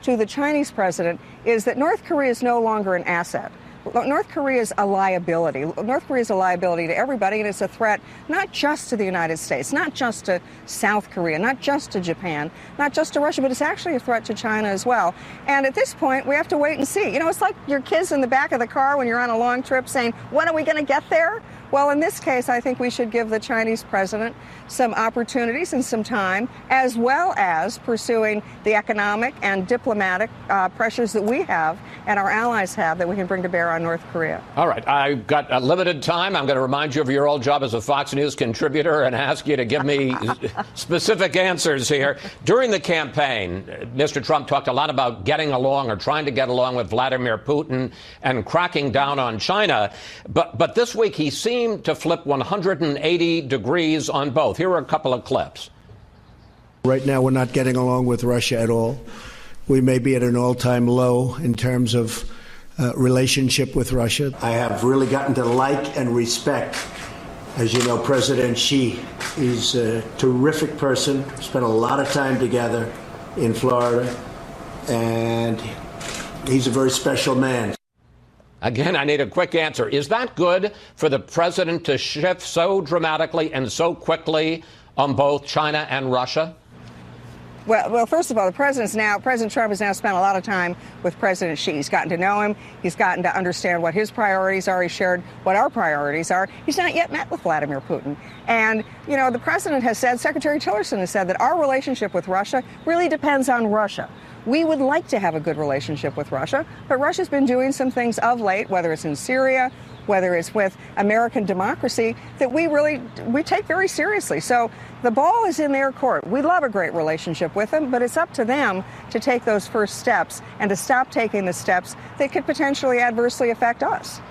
to the Chinese president is that North Korea is no longer an asset. North Korea is a liability. North Korea is a liability to everybody, and it's a threat not just to the United States, not just to South Korea, not just to Japan, not just to Russia, but it's actually a threat to China as well. And at this point, we have to wait and see. You know, it's like your kids in the back of the car when you're on a long trip saying, when are we going to get there? Well, in this case, I think we should give the Chinese president some opportunities and some time, as well as pursuing the economic and diplomatic pressures that we have and our allies have that we can bring to bear on North Korea. All right. I've got a limited time. I'm going to remind you of your old job as a Fox News contributor and ask you to give me specific answers here. During the campaign, Mr. Trump talked a lot about getting along or trying to get along with Vladimir Putin and cracking down on China. But this week he seemed to flip 180 degrees on both. Here are a couple of clips. Right now, we're not getting along with Russia at all. We may be at an all-time low in terms of relationship with Russia. I have really gotten to like and respect, as you know, President Xi. He's a terrific person. Spent a lot of time together in Florida, and he's a very special man. Again, I need a quick answer. Is that good for the president to shift so dramatically and so quickly on both China and Russia? Well, first of all, President Trump has now spent a lot of time with President Xi. He's gotten to know him. He's gotten to understand what his priorities are. He shared what our priorities are. He's not yet met with Vladimir Putin. And, you know, the president has said, Secretary Tillerson has said that our relationship with Russia really depends on Russia. We would like to have a good relationship with Russia, but Russia's been doing some things of late, whether it's in Syria, whether it's with American democracy, that we take very seriously. So the ball is in their court. We love a great relationship with them, but it's up to them to take those first steps and to stop taking the steps that could potentially adversely affect us.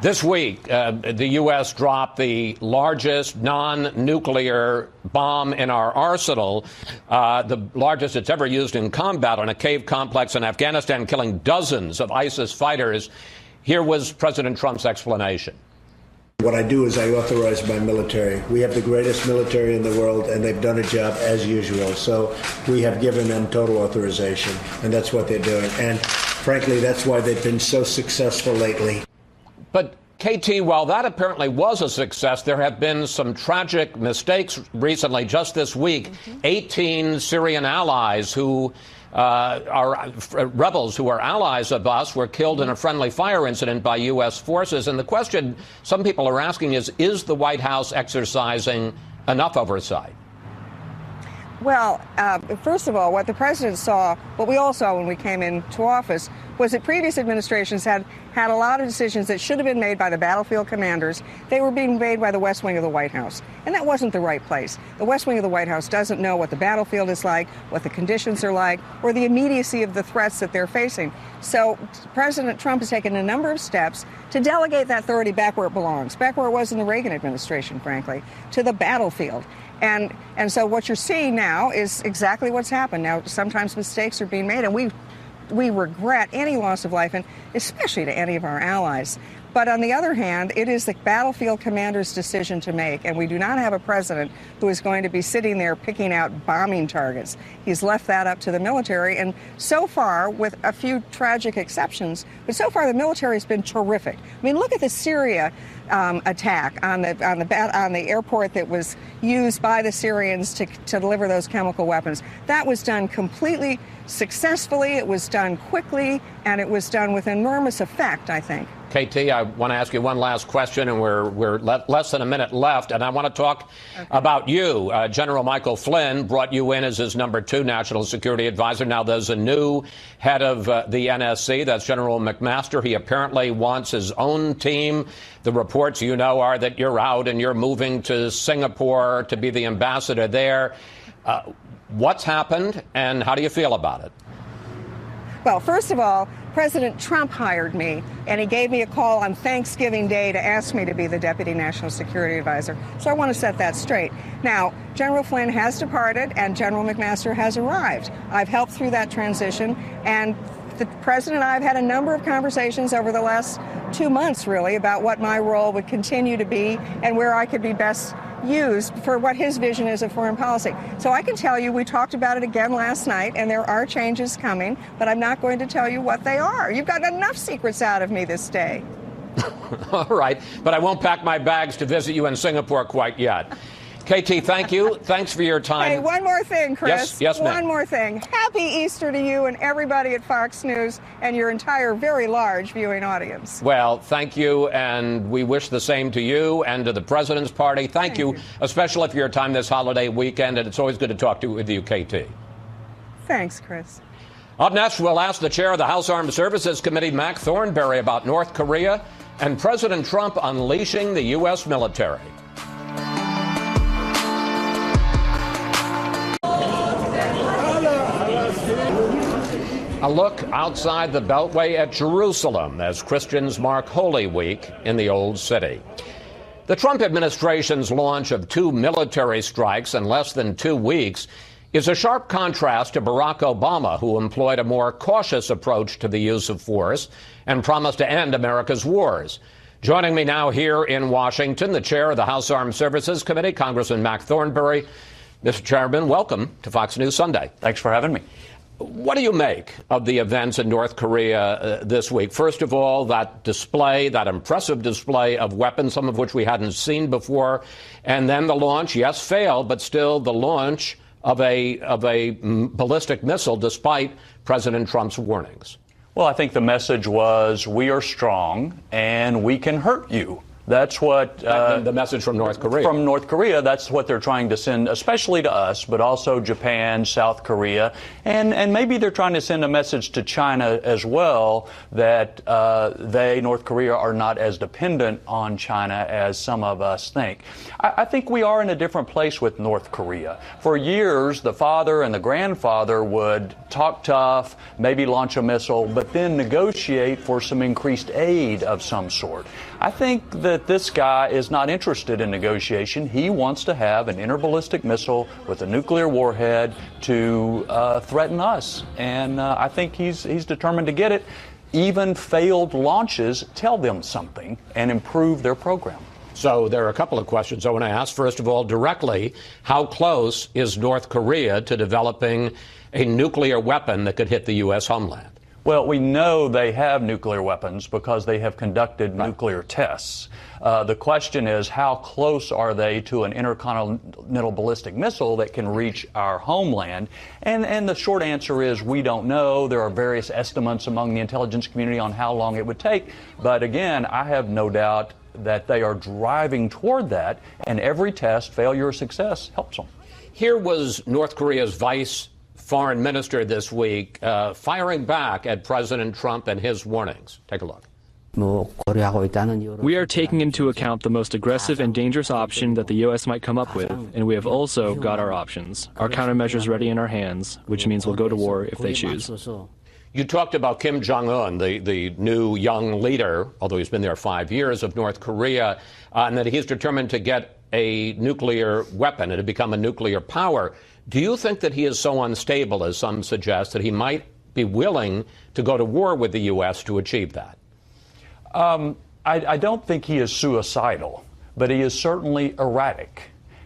This week, the U.S. dropped the largest non-nuclear bomb in our arsenal, the largest it's ever used in combat, on a cave complex in Afghanistan, killing dozens of ISIS fighters. Here was President Trump's explanation. What I do is I authorize my military. We have the greatest military in the world, and they've done a job as usual. So we have given them total authorization, and that's what they're doing. And frankly, that's why they've been so successful lately. But, KT, while that apparently was a success, there have been some tragic mistakes recently. Just this week, 18 Syrian allies who are rebels who are allies of us were killed in a friendly fire incident by U.S. forces. And the question some people are asking is the White House exercising enough oversight? Well, first of all, what the president saw, what we all saw when we came into office, was that previous administrations had a lot of decisions that should have been made by the battlefield commanders. They were being made by the West Wing of the White House. And that wasn't the right place. The West Wing of the White House doesn't know what the battlefield is like, what the conditions are like, or the immediacy of the threats that they're facing. So President Trump has taken a number of steps to delegate that authority back where it belongs, back where it was in the Reagan administration, frankly, to the battlefield. And so what you're seeing now is exactly what's happened. Now, sometimes mistakes are being made, and we regret any loss of life, and especially to any of our allies. But on the other hand, it is the battlefield commander's decision to make, and we do not have a president who is going to be sitting there picking out bombing targets. He's left that up to the military, and so far, with a few tragic exceptions, but so far the military has been terrific. I mean, look at the Syria attack on the airport that was used by the Syrians to deliver those chemical weapons. That was done completely successfully, it was done quickly, and it was done with enormous effect, I think. KT, I want to ask you one last question, and we're less than a minute left, and I want to talk about you. General Michael Flynn brought you in as his number 2 national security advisor. Now there's a new head of the NSC, that's General McMaster. He apparently wants his own team. The reports, you know, are that you're out and you're moving to Singapore to be the ambassador there. What's happened, and how do you feel about it? Well, first of all, President Trump hired me, and he gave me a call on Thanksgiving Day to ask me to be the Deputy National Security Advisor. So I want to set that straight. Now, General Flynn has departed, and General McMaster has arrived. I've helped through that transition, and the President and I have had a number of conversations over the last 2 months, really, about what my role would continue to be and where I could be best used for what his vision is of foreign policy. So I can tell you we talked about it again last night, and there are changes coming, but I'm not going to tell you what they are. You've gotten enough secrets out of me this day. All right, but I won't pack my bags to visit you in Singapore quite yet. KT, thank you. Thanks for your time. Hey, one more thing, Chris. Yes, ma'am. One more thing. Happy Easter to you and everybody at Fox News and your entire very large viewing audience. Well, thank you, and we wish the same to you and to the President's Party. Thank you, especially for your time this holiday weekend, and it's always good to talk with you, KT. Thanks, Chris. Up next, we'll ask the chair of the House Armed Services Committee, Mac Thornberry, about North Korea and President Trump unleashing the U.S. military. A look outside the Beltway at Jerusalem as Christians mark Holy Week in the Old City. The Trump administration's launch of 2 military strikes in less than 2 weeks is a sharp contrast to Barack Obama, who employed a more cautious approach to the use of force and promised to end America's wars. Joining me now here in Washington, the chair of the House Armed Services Committee, Congressman Mac Thornberry. Mr. Chairman, welcome to Fox News Sunday. Thanks for having me. What do you make of the events in North Korea this week? First of all, that display, that impressive display of weapons, some of which we hadn't seen before, and then the launch, yes, failed, but still the launch of a ballistic missile despite President Trump's warnings. Well, I think the message was, we are strong and we can hurt you. That's what the message from North Korea. From North Korea, that's what they're trying to send, especially to us, but also Japan, South Korea, and maybe they're trying to send a message to China as well that North Korea, are not as dependent on China as some of us think. I think we are in a different place with North Korea. For years, the father and the grandfather would talk tough, maybe launch a missile, but then negotiate for some increased aid of some sort. I think that this guy is not interested in negotiation. He wants to have an interballistic missile with a nuclear warhead to threaten us. And I think he's determined to get it. Even failed launches tell them something and improve their program. So there are a couple of questions I want to ask. First of all, directly, how close is North Korea to developing a nuclear weapon that could hit the U.S. homeland? Well, we know they have nuclear weapons because they have conducted nuclear tests. The question is, how close are they to an intercontinental ballistic missile that can reach our homeland? And the short answer is, we don't know. There are various estimates among the intelligence community on how long it would take. But again, I have no doubt that they are driving toward that, and every test, failure or success, helps them. Here was North Korea's vice foreign minister this week firing back at President Trump and his warnings. Take a look. We are taking into account the most aggressive and dangerous option that the U.S. might come up with, and we have also got our options. Our countermeasures ready in our hands, which means we'll go to war if they choose. You talked about Kim Jong-un, the new young leader, although he's been there 5 years, of North Korea, and that he's determined to get a nuclear weapon and to become a nuclear power. Do you think that he is so unstable, as some suggest, that he might be willing to go to war with the U.S. to achieve that? I don't think he is suicidal, but he is certainly erratic.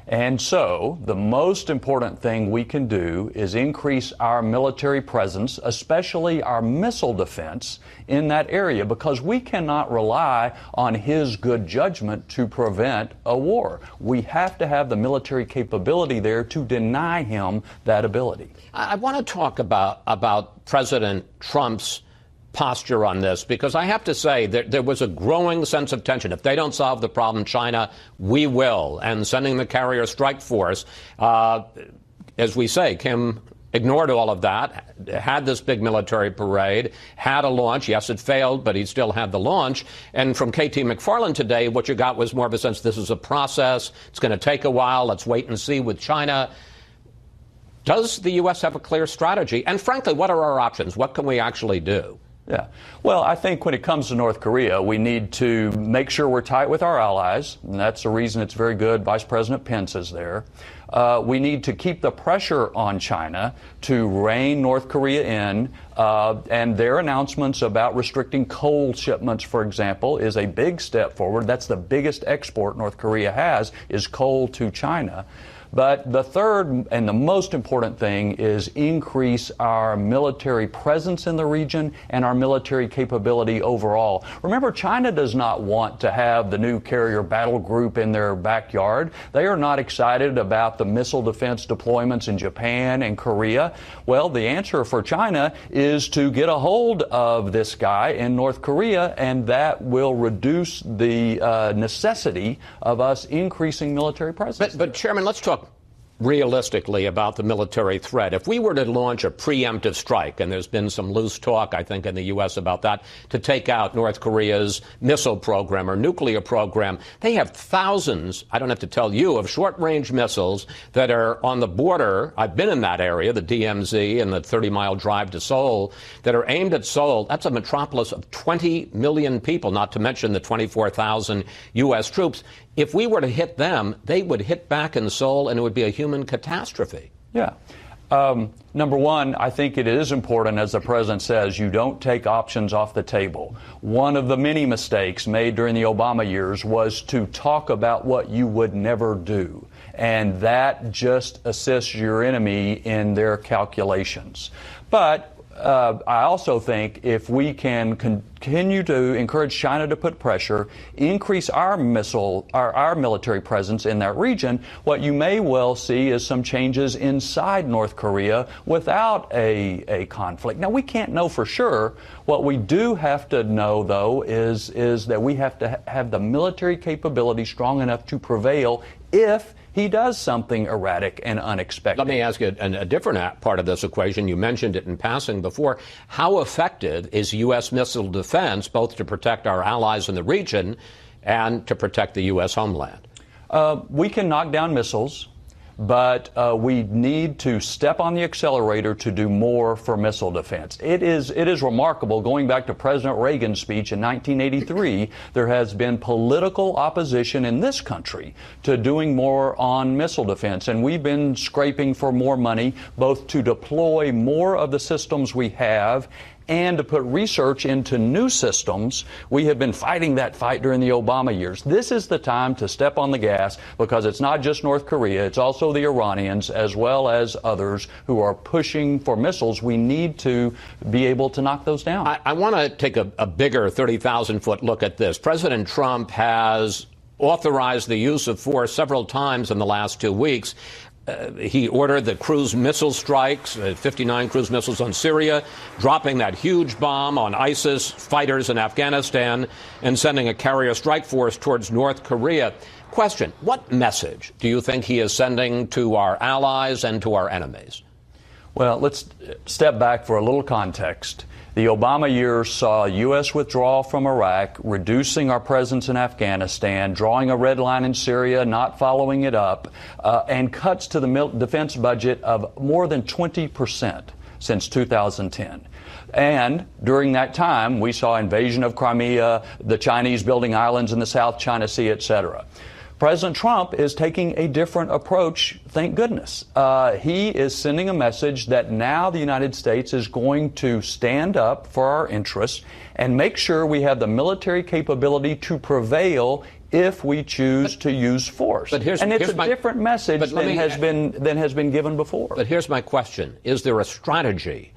And so the most important thing we can do is increase our military presence, especially our missile defense in that area, because we cannot rely on his good judgment to prevent a war. We have to have the military capability there to deny him that ability. I want to talk about President Trump's posture on this, because I have to say that there was a growing sense of tension. If they don't solve the problem, China, we will. And sending the carrier strike force, as we say, Kim ignored all of that, had this big military parade, had a launch. Yes, it failed, but he still had the launch. And from KT McFarland today, what you got was more of a sense this is a process. It's going to take a while. Let's wait and see with China. Does the U.S. have a clear strategy? And frankly, what are our options? What can we actually do? Yeah. Well, I think when it comes to North Korea, we need to make sure we're tight with our allies, and that's the reason it's very good Vice President Pence is there. We need to keep the pressure on China to rein North Korea in, and their announcements about restricting coal shipments, for example, is a big step forward. That's the biggest export North Korea has, is coal to China. But the third and the most important thing is increase our military presence in the region and our military capability overall. Remember, China does not want to have the new carrier battle group in their backyard. They are not excited about the missile defense deployments in Japan and Korea. Well, the answer for China is to get a hold of this guy in North Korea, and that will reduce the necessity of us increasing military presence. But Chairman, let's talk realistically about the military threat. If we were to launch a preemptive strike, and there's been some loose talk, I think, in the U.S. about that, to take out North Korea's missile program or nuclear program, they have thousands, I don't have to tell you, of short-range missiles that are on the border. I've been in that area, the DMZ and the 30-mile drive to Seoul, that are aimed at Seoul. That's a metropolis of 20 million people, not to mention the 24,000 U.S. troops. If we were to hit them, they would hit back in Seoul, and it would be a human catastrophe. Yeah. Number one, I think it is important, as the president says, you don't take options off the table. One of the many mistakes made during the Obama years was to talk about what you would never do. And that just assists your enemy in their calculations. But I also think if we can continue to encourage China to put pressure, increase our military presence in that region, what you may well see is some changes inside North Korea without a conflict. Now, we can't know for sure. What we do have to know, though, is that we have to have the military capability strong enough to prevail if he does something erratic and unexpected. Let me ask you a different part of this equation. You mentioned it in passing before. How effective is U.S. missile defense, both to protect our allies in the region and to protect the U.S. homeland? We can knock down missiles, but we need to step on the accelerator to do more for missile defense. It is remarkable. Going back to President Reagan's speech in 1983, there has been political opposition in this country to doing more on missile defense, and we've been scraping for more money, both to deploy more of the systems we have and to put research into new systems. We have been fighting that fight during the Obama years. This is the time to step on the gas, because it's not just North Korea, it's also the Iranians as well as others who are pushing for missiles. We need to be able to knock those down. I want to take a bigger 30,000-foot look at this. President Trump has authorized the use of force several times in the last 2 weeks. He ordered the cruise missile strikes, 59 cruise missiles on Syria, dropping that huge bomb on ISIS fighters in Afghanistan, and sending a carrier strike force towards North Korea. Question, what message do you think he is sending to our allies and to our enemies? Well, let's step back for a little context. The Obama years saw U.S. withdrawal from Iraq, reducing our presence in Afghanistan, drawing a red line in Syria, not following it up, and cuts to the defense budget of more than 20% since 2010. And during that time, we saw invasion of Crimea, the Chinese building islands in the South China Sea, etc. President Trump is taking a different approach, thank goodness. He is sending a message that now the United States is going to stand up for our interests and make sure we have the military capability to prevail if we choose to use force. And it's a different message than has been given before. But here's my question. Is there a strategy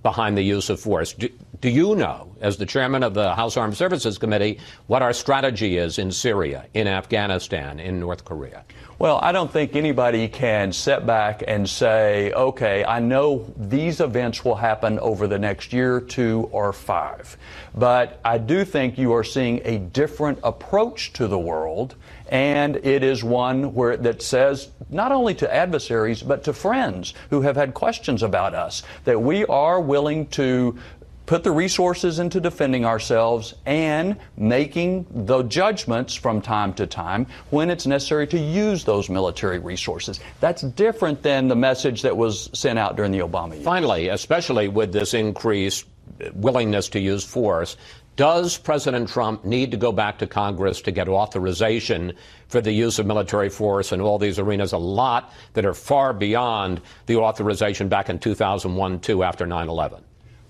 behind the use of force? Do you know, as the chairman of the House Armed Services Committee, what our strategy is in Syria, in Afghanistan, in North Korea? Well, I don't think anybody can sit back and say, okay, I know these events will happen over the next year, 2 or 5. But I do think you are seeing a different approach to the world, and it is one that says not only to adversaries but to friends who have had questions about us, that we are willing to put the resources into defending ourselves and making the judgments from time to time when it's necessary to use those military resources. That's different than the message that was sent out during the Obama years. Finally, especially with this increased willingness to use force. Does President Trump need to go back to Congress to get authorization for the use of military force in all these arenas, a lot that are far beyond the authorization back in 2001-2 after 9/11?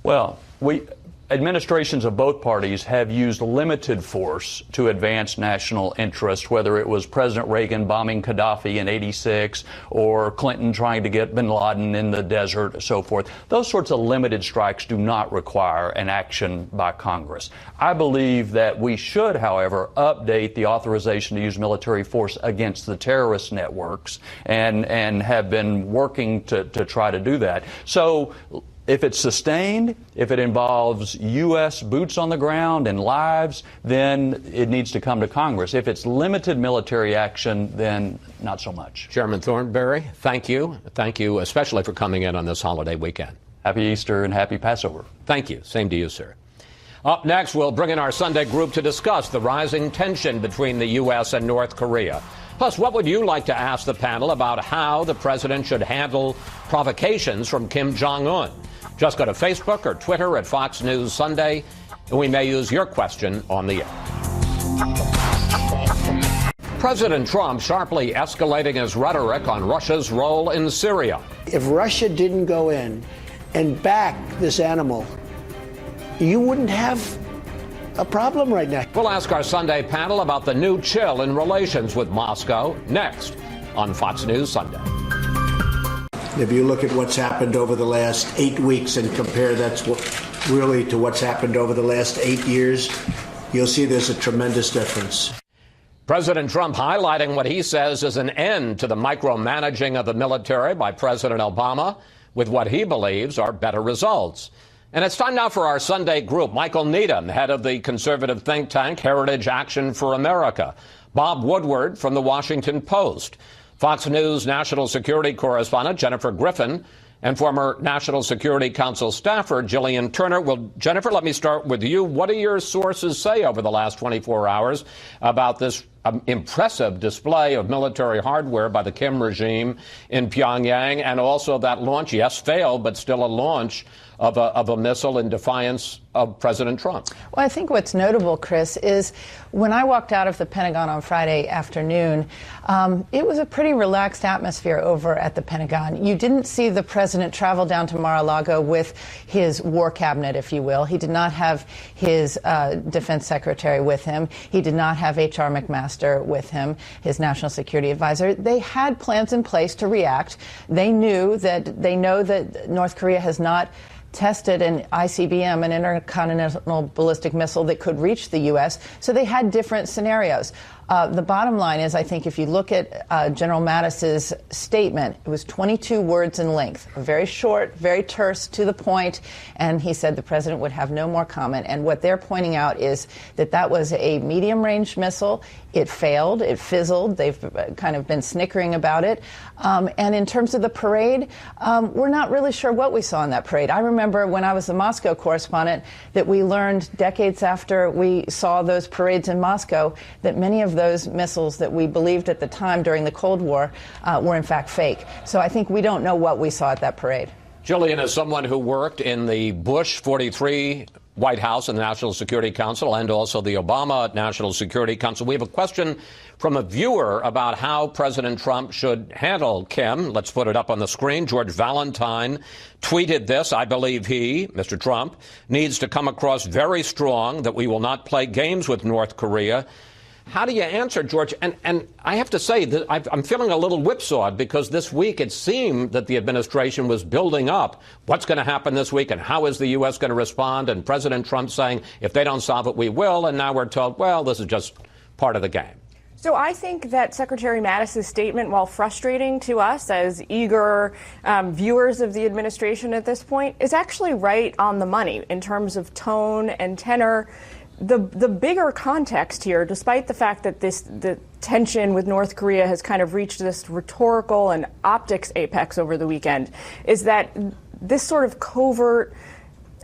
Well, administrations of both parties have used limited force to advance national interest, whether it was President Reagan bombing Gaddafi in '86 or Clinton trying to get bin Laden in the desert and so forth. Those sorts of limited strikes do not require an action by Congress. I believe that we should, however, update the authorization to use military force against the terrorist networks and have been working to try to do that. So if it's sustained, if it involves U.S. boots on the ground and lives, then it needs to come to Congress. If it's limited military action, then not so much. Chairman Thornberry, thank you. Thank you especially for coming in on this holiday weekend. Happy Easter and happy Passover. Thank you. Same to you, sir. Up next, we'll bring in our Sunday group to discuss the rising tension between the U.S. and North Korea. Plus, what would you like to ask the panel about how the president should handle provocations from Kim Jong-un? Just go to Facebook or Twitter at Fox News Sunday, and we may use your question on the air. President Trump sharply escalating his rhetoric on Russia's role in Syria. If Russia didn't go in and back this animal, you wouldn't have a problem right now. We'll ask our Sunday panel about the new chill in relations with Moscow next on Fox News Sunday. If you look at what's happened over the last 8 weeks and compare that really to what's happened over the last 8 years, you'll see there's a tremendous difference. President Trump highlighting what he says is an end to the micromanaging of the military by President Obama with what he believes are better results. And it's time now for our Sunday group. Michael Needham, head of the conservative think tank Heritage Action for America. Bob Woodward from the Washington Post. Fox News national security correspondent Jennifer Griffin and former National Security Council staffer Jillian Turner. Well, Jennifer, let me start with you. What do your sources say over the last 24 hours about this impressive display of military hardware by the Kim regime in Pyongyang, and also that launch, yes, failed, but still a launch of a missile in defiance of President Trump? Well, I think what's notable, Chris, is when I walked out of the Pentagon on Friday afternoon, it was a pretty relaxed atmosphere over at the Pentagon. You didn't see the president travel down to Mar-a-Lago with his war cabinet, if you will. He did not have his defense secretary with him. He did not have H.R. McMaster with him, his national security advisor. They had plans in place to react. They know that North Korea has not tested an ICBM, an intercontinental ballistic missile that could reach the U.S., so they had different scenarios. The bottom line is, I think if you look at General Mattis's statement, it was 22 words in length, very short, very terse, to the point, and he said the president would have no more comment. And what they're pointing out is that that was a medium-range missile. It failed. It fizzled. They've kind of been snickering about it. And in terms of the parade, we're not really sure what we saw in that parade. I remember when I was the Moscow correspondent that we learned decades after we saw those parades in Moscow that many of those missiles that we believed at the time during the Cold War were in fact fake. So I think we don't know what we saw at that parade. Jillian, as someone who worked in the Bush 43 White House and the National Security Council and also the Obama National Security Council, we have a question from a viewer about how President Trump should handle Kim. Let's put it up on the screen. George Valentine tweeted this. I believe he, Mr. Trump, needs to come across very strong that we will not play games with North Korea. How do you answer, George? And I have to say that I'm feeling a little whipsawed because this week it seemed that the administration was building up what's going to happen this week and how is the U.S. going to respond, and President Trump saying, if they don't solve it, we will. And now we're told, well, this is just part of the game. So I think that Secretary Mattis's statement, while frustrating to us as eager viewers of the administration at this point, is actually right on the money in terms of tone and tenor. The bigger context here, despite the fact that the tension with North Korea has kind of reached this rhetorical and optics apex over the weekend, is that this sort of covert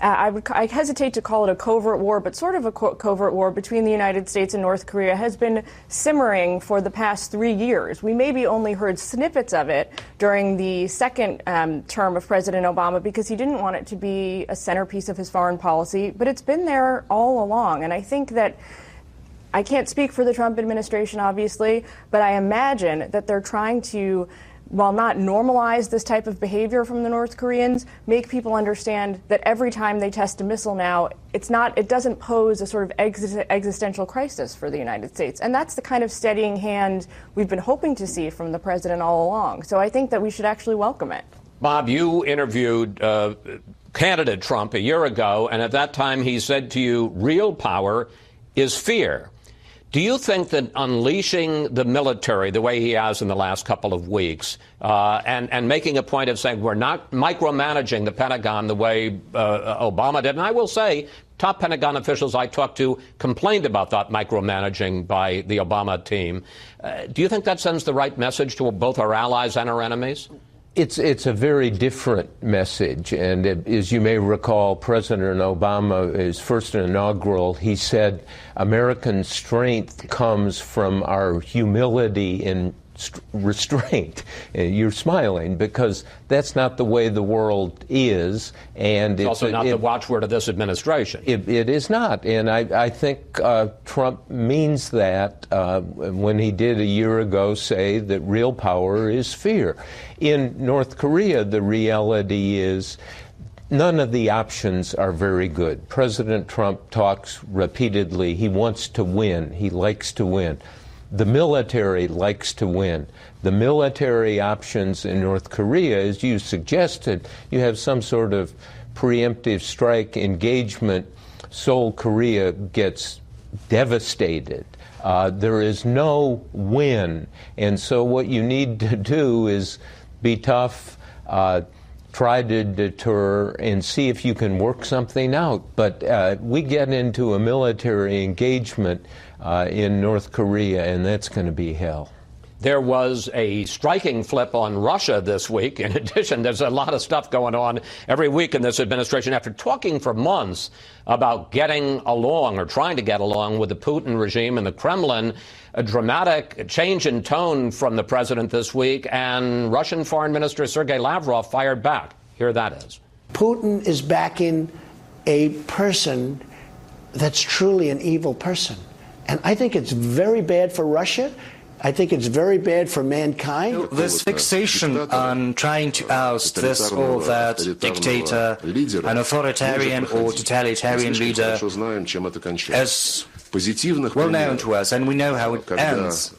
I hesitate to call it a covert war, but sort of a covert war between the United States and North Korea has been simmering for the past 3 years. We maybe only heard snippets of it during the second term of President Obama because he didn't want it to be a centerpiece of his foreign policy, but it's been there all along. And I think that I can't speak for the Trump administration, obviously, but I imagine that they're trying to, while not normalize this type of behavior from the North Koreans, make people understand that every time they test a missile now, it doesn't pose a sort of existential crisis for the United States. And that's the kind of steadying hand we've been hoping to see from the president all along. So I think that we should actually welcome it. Bob, you interviewed candidate Trump a year ago, and at that time he said to you, real power is fear. Do you think that unleashing the military the way he has in the last couple of weeks and making a point of saying we're not micromanaging the Pentagon the way Obama did, and I will say top Pentagon officials I talked to complained about that micromanaging by the Obama team. Do you think that sends the right message to both our allies and our enemies? It's a very different message, and as you may recall, President Obama, his first inaugural, he said American strength comes from our humility and restraint. You're smiling because that's not the way the world is, and it's also not the watchword of this administration. It is not, and I think Trump means that when he did a year ago say that real power is fear. In North Korea, the reality is none of the options are very good. President Trump talks repeatedly. He wants to win. He likes to win. The military likes to win. The military options in North Korea, as you suggested, you have some sort of preemptive strike engagement. Seoul, Korea gets devastated. There is no win. And so what you need to do is be tough, try to deter, and see if you can work something out. But we get into a military engagement in North Korea, and that's going to be hell. There was a striking flip on Russia this week. In addition, there's a lot of stuff going on every week in this administration. After talking for months about getting along or trying to get along with the Putin regime and the Kremlin, a dramatic change in tone from the president this week, and Russian Foreign Minister Sergei Lavrov fired back. Here that is. Putin is backing a person that's truly an evil person. And I think it's very bad for Russia. I think it's very bad for mankind. This fixation on trying to oust this or that dictator, an authoritarian or totalitarian leader, is well known to us, and we know how it ends.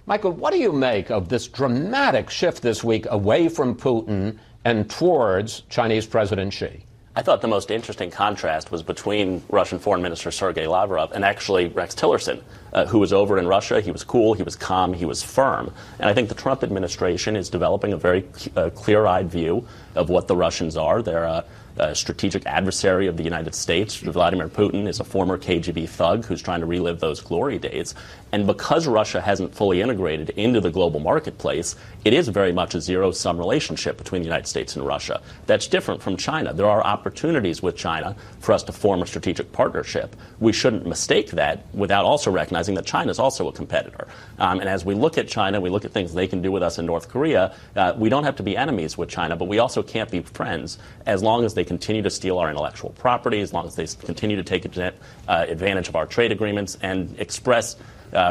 Michael, what do you make of this dramatic shift this week away from Putin and towards Chinese President Xi? I thought the most interesting contrast was between Russian Foreign Minister Sergei Lavrov and actually Rex Tillerson, who was over in Russia. He was cool, he was calm, he was firm. And I think the Trump administration is developing a very clear-eyed view of what the Russians are. They're a strategic adversary of the United States. Vladimir Putin is a former KGB thug who's trying to relive those glory days. And because Russia hasn't fully integrated into the global marketplace, it is very much a zero-sum relationship between the United States and Russia. That's different from China. There are opportunities with China for us to form a strategic partnership. We shouldn't mistake that without also recognizing that China is also a competitor. And as we look at China, we look at things they can do with us in North Korea, we don't have to be enemies with China, but we also can't be friends as long as they continue to steal our intellectual property, as long as they continue to take advantage of our trade agreements and express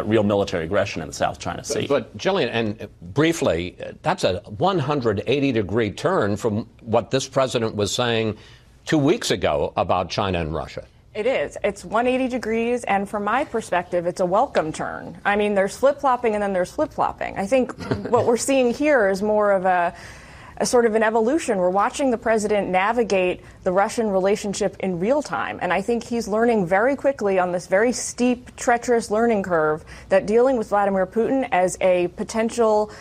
real military aggression in the South China Sea. But Gillian, and briefly, that's a 180-degree turn from what this president was saying 2 weeks ago about China and Russia. It is. It's 180 degrees, and from my perspective, it's a welcome turn. I mean, there's flip-flopping and then there's flip-flopping. I think what we're seeing here is more of a sort of an evolution. We're watching the president navigate the Russian relationship in real time. And I think he's learning very quickly on this very steep, treacherous learning curve that dealing with Vladimir Putin as a potential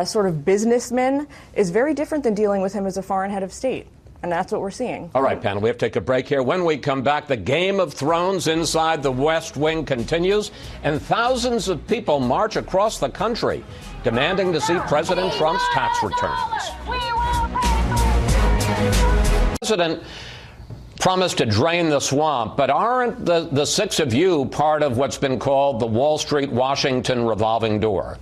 sort of businessman is very different than dealing with him as a foreign head of state. And that's what we're seeing. All right, panel, we have to take a break here. When we come back, the Game of Thrones inside the West Wing continues, and thousands of people march across the country demanding to see President Trump's tax returns. President promised to drain the swamp, but aren't the six of you part of what's been called the Wall Street-Washington revolving door?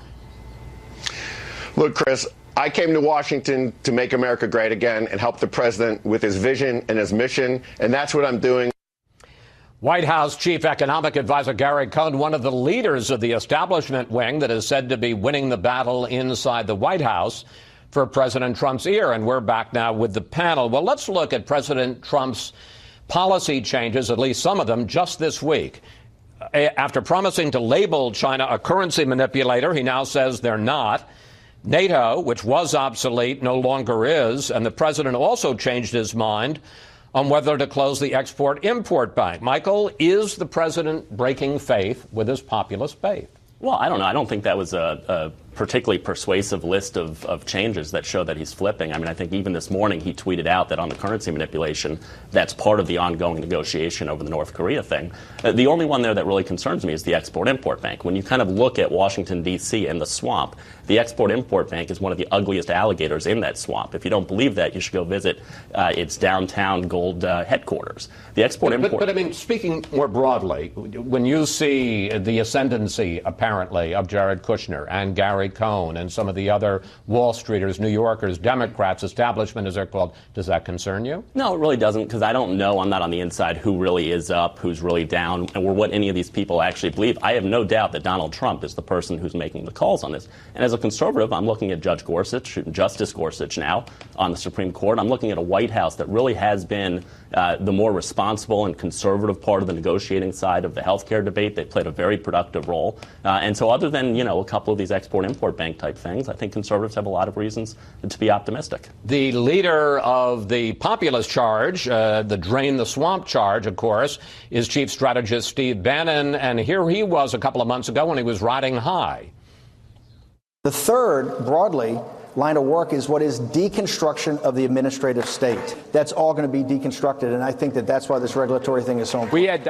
Look, Chris, I came to Washington to make America great again and help the president with his vision and his mission, and that's what I'm doing. White House Chief Economic Advisor Gary Cohn, one of the leaders of the establishment wing that is said to be winning the battle inside the White House for President Trump's ear. And we're back now with the panel. Well, let's look at President Trump's policy changes, at least some of them, just this week. After promising to label China a currency manipulator, he now says they're not. NATO, which was obsolete, no longer is, and the president also changed his mind on whether to close the Export-Import Bank. Michael, is the president breaking faith with his populist base? Well, I don't know. I don't think that was a particularly persuasive list of changes that show that he's flipping. I mean, I think even this morning he tweeted out that on the currency manipulation, that's part of the ongoing negotiation over the North Korea thing. The only one there that really concerns me is the Export-Import Bank. When you kind of look at Washington, D.C. and the swamp, the Export-Import Bank is one of the ugliest alligators in that swamp. If you don't believe that, you should go visit its downtown gold headquarters. The Export-Import... But I mean, speaking more broadly, when you see the ascendancy, apparently, of Jared Kushner and Gary Cohn and some of the other Wall Streeters, New Yorkers, Democrats, establishment as they're called, does that concern you? No, it really doesn't, because I don't know, I'm not on the inside, who really is up, who's really down, or what any of these people actually believe. I have no doubt that Donald Trump is the person who's making the calls on this. And as a conservative, I'm looking at Judge Gorsuch, Justice Gorsuch now on the Supreme Court. I'm looking at a White House that really has been the more responsible and conservative part of the negotiating side of the health care debate. They played a very productive role. And so other than, a couple of these Export-Import Bank type things, I think conservatives have a lot of reasons to be optimistic. The leader of the populist charge, the drain the swamp charge, of course, is Chief Strategist Steve Bannon. And here he was a couple of months ago when he was riding high. The third, broadly, line of work is what is deconstruction of the administrative state. That's all going to be deconstructed, and I think that that's why this regulatory thing is so important.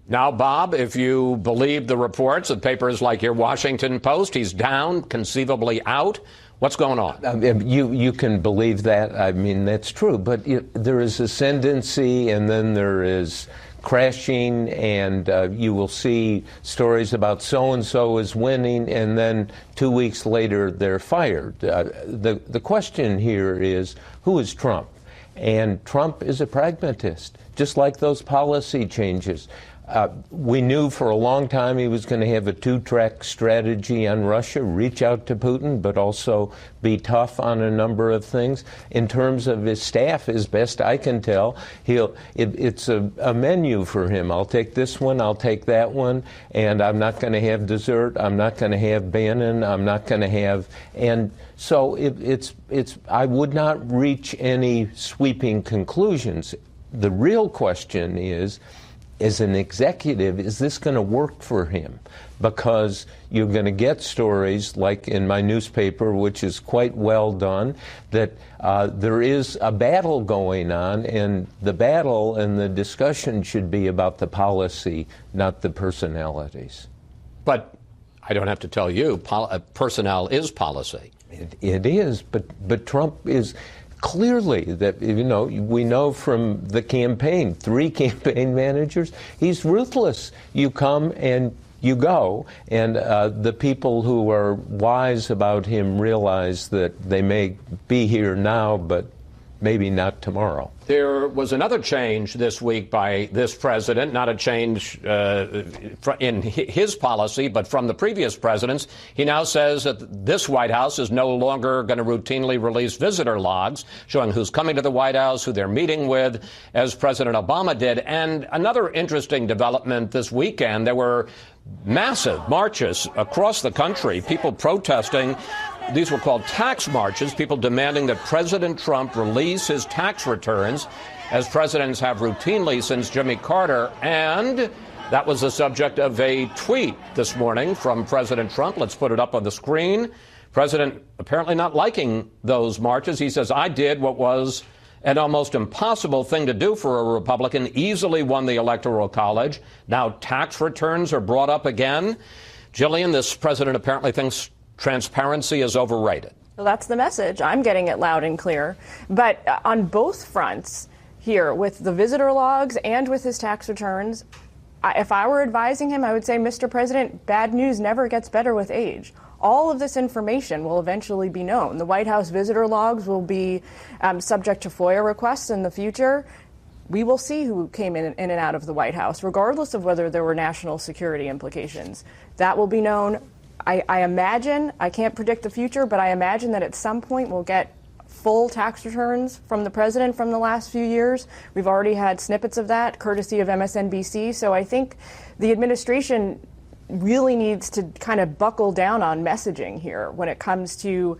Now, Bob, if you believe the reports of papers like your Washington Post, he's down, conceivably out. What's going on? You can believe that. I mean, that's true. But there is ascendancy, and then there is crashing, and you will see stories about so-and-so is winning, and then 2 weeks later they're fired. The question here is, who is Trump? And Trump is a pragmatist, just like those policy changes. We knew for a long time he was going to have a two-track strategy on Russia, reach out to Putin, but also be tough on a number of things. In terms of his staff, as best I can tell, it's a menu for him. I'll take this one, I'll take that one, and I'm not going to have dessert, I'm not going to have Bannon, I'm not going to have... And so I would not reach any sweeping conclusions. The real question is, as an executive, is this going to work for him? Because you're going to get stories like in my newspaper, which is quite well done, that there is a battle going on, and the battle and the discussion should be about the policy, not the personalities. But I don't have to tell you, personnel is policy. It is, but Trump is... Clearly, that we know from the campaign, 3 campaign managers, he's ruthless. You come and you go, and the people who are wise about him realize that they may be here now, but maybe not tomorrow. There was another change this week by this president, not a change in his policy, but from the previous presidents. He now says that this White House is no longer going to routinely release visitor logs showing who's coming to the White House, who they're meeting with, as President Obama did. And another interesting development this weekend, there were massive marches across the country, people protesting. These were called tax marches, people demanding that President Trump release his tax returns, as presidents have routinely since Jimmy Carter. And that was the subject of a tweet this morning from President Trump. Let's put it up on the screen. President apparently not liking those marches. He says, I did what was an almost impossible thing to do for a Republican, easily won the Electoral College. Now tax returns are brought up again. Jillian, this president apparently thinks transparency is overrated. Well, that's the message. I'm getting it loud and clear. But on both fronts, here with the visitor logs and with his tax returns. If I were advising him, I would say, Mr. President, bad news never gets better with age. All of this information will eventually be known. The White House visitor logs will be subject to FOIA requests in the future. We will see who came in and out of the White House, regardless of whether there were national security implications. That will be known. I imagine, I can't predict the future, but I imagine that at some point we'll get full tax returns from the president from the last few years. We've already had snippets of that, courtesy of MSNBC. So I think the administration really needs to kind of buckle down on messaging here when it comes to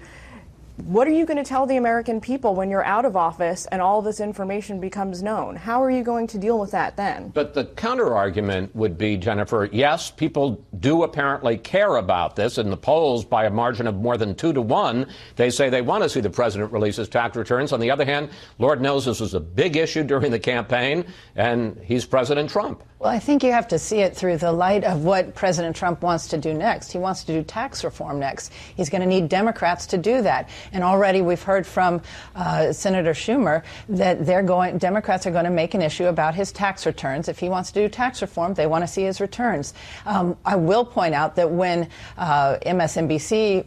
what are you going to tell the American people when you're out of office and all this information becomes known? How are you going to deal with that then? But the counter-argument would be, Jennifer, yes, people do apparently care about this. In the polls, by a margin of more than 2-1, they say they want to see the president release his tax returns. On the other hand, Lord knows this was a big issue during the campaign, and he's President Trump. Well, I think you have to see it through the light of what President Trump wants to do next. He wants to do tax reform next. He's going to need Democrats to do that. And already we've heard from Senator Schumer that Democrats are going to make an issue about his tax returns. If he wants to do tax reform, they want to see his returns. I will point out that when MSNBC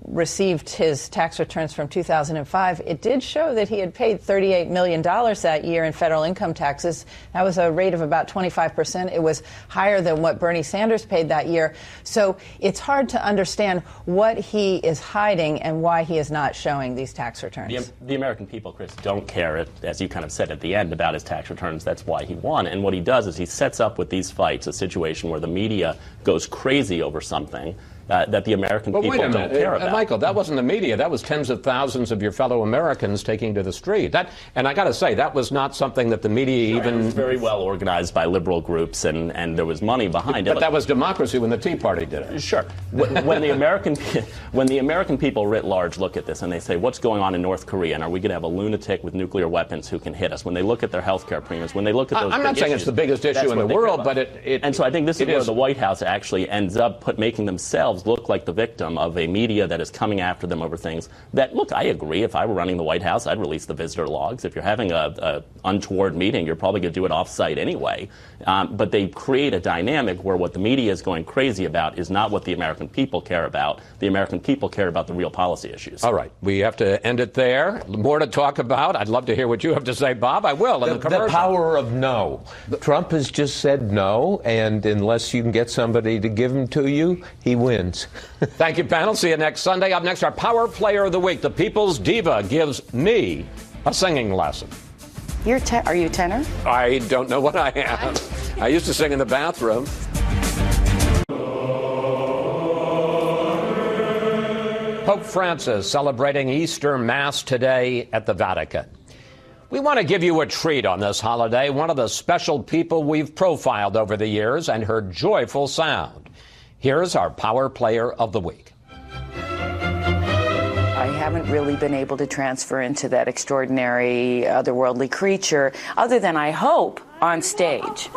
received his tax returns from 2005, it did show that he had paid $38 million that year in federal income taxes. That was a rate of about 25%. It was higher than what Bernie Sanders paid that year. So it's hard to understand what he is hiding and why he is not showing these tax returns. The American people, Chris, don't care, as you kind of said at the end, about his tax returns. That's why he won. And what he does is he sets up with these fights a situation where the media goes crazy over something that the American people don't care about. Michael, that wasn't the media. That was tens of thousands of your fellow Americans taking to the street. And I got to say, that was not something that the media even... It was very well organized by liberal groups, and there was money behind it. But that was democracy when the Tea Party did it. Sure. When the American people writ large look at this and they say, what's going on in North Korea, and are we going to have a lunatic with nuclear weapons who can hit us? When they look at their health care premiums, when they look at those I'm not saying it's the biggest issue in the world, but and so I think this is where the White House actually ends up making themselves look like the victim of a media that is coming after them over things that, look, I agree. If I were running the White House, I'd release the visitor logs. If you're having a untoward meeting, you're probably going to do it off-site anyway. But they create a dynamic where what the media is going crazy about is not what the American people care about. The American people care about the real policy issues. All right. We have to end it there. More to talk about. I'd love to hear what you have to say, Bob. I will. The power of no. Trump has just said no, and unless you can get somebody to give them to you, he wins. Thank you, panel. See you next Sunday. Up next, our Power Player of the Week. The People's Diva gives me a singing lesson. Are you a tenor? I don't know what I am. I used to sing in the bathroom. Pope Francis celebrating Easter Mass today at the Vatican. We want to give you a treat on this holiday, one of the special people we've profiled over the years and her joyful sound. Here's our Power Player of the Week. I haven't really been able to transfer into that extraordinary, otherworldly creature, other than, I hope, on stage.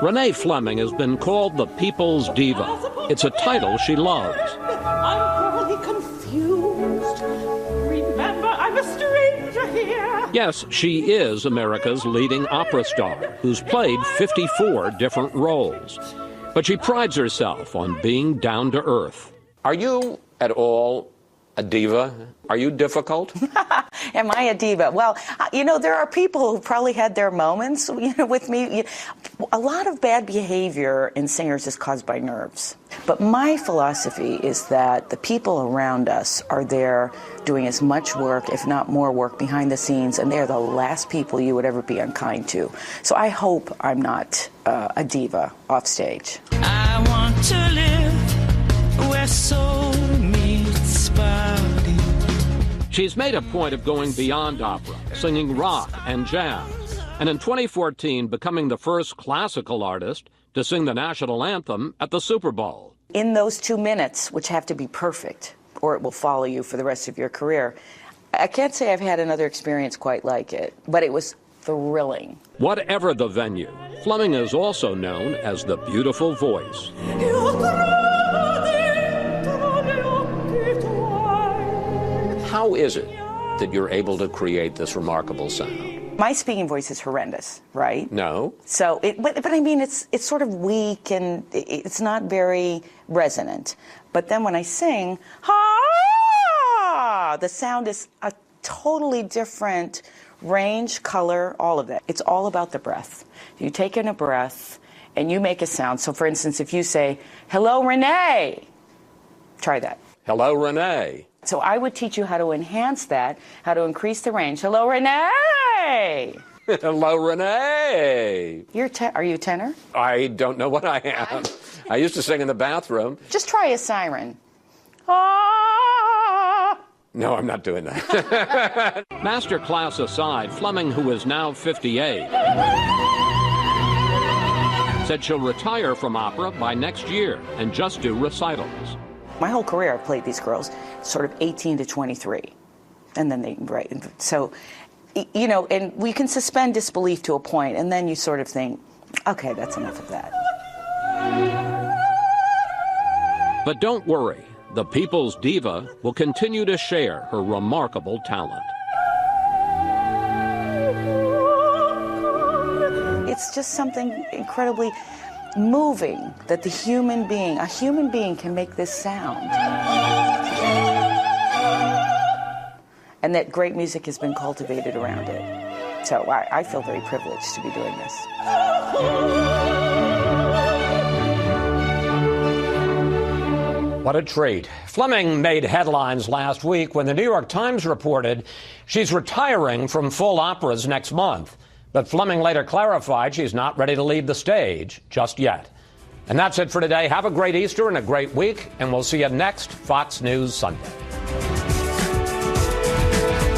Renee Fleming has been called the People's Diva. It's a title she loves. I'm thoroughly confused. Remember, I'm a stranger here. Yes, she is America's leading opera star, who's played 54 different roles. But she prides herself on being down to earth. Are you at all a diva? Are you difficult? Am I a diva? Well, there are people who probably had their moments, with me. A lot of bad behavior in singers is caused by nerves. But my philosophy is that the people around us are there doing as much work, if not more work, behind the scenes, and they're the last people you would ever be unkind to. So I hope I'm not a diva off stage. I want to live where soul meets body. She's made a point of going beyond opera, singing rock and jazz, and in 2014 becoming the first classical artist to sing the national anthem at the Super Bowl. In those 2 minutes, which have to be perfect, or it will follow you for the rest of your career, I can't say I've had another experience quite like it, but it was thrilling. Whatever the venue, Fleming is also known as the beautiful voice. How is it that you're able to create this remarkable sound? My speaking voice is horrendous, right? No. So, but I mean, it's sort of weak and it's not very resonant. But then when I sing, ha, the sound is a totally different range, color, all of that. It's all about the breath. You take in a breath and you make a sound. So, for instance, if you say, hello, Renee, try that. Hello, Renee. So I would teach you how to enhance that, how to increase the range. Hello, Renee. Hello, Renee. Are you a tenor? I don't know what I am. I used to sing in the bathroom. Just try a siren. Ah. No, I'm not doing that. Master class aside, Fleming, who is now 58, said she'll retire from opera by next year and just do recitals. My whole career, I've played these girls sort of 18 to 23. And then so, you know, and we can suspend disbelief to a point, and then you sort of think, okay, that's enough of that. But don't worry, the people's diva will continue to share her remarkable talent. It's just something incredibly moving that a human being can make this sound. And that great music has been cultivated around it. So I feel very privileged to be doing this. What a treat. Fleming made headlines last week when the New York Times reported she's retiring from full operas next month. But Fleming later clarified she's not ready to leave the stage just yet. And that's it for today. Have a great Easter and a great week, and we'll see you next Fox News Sunday.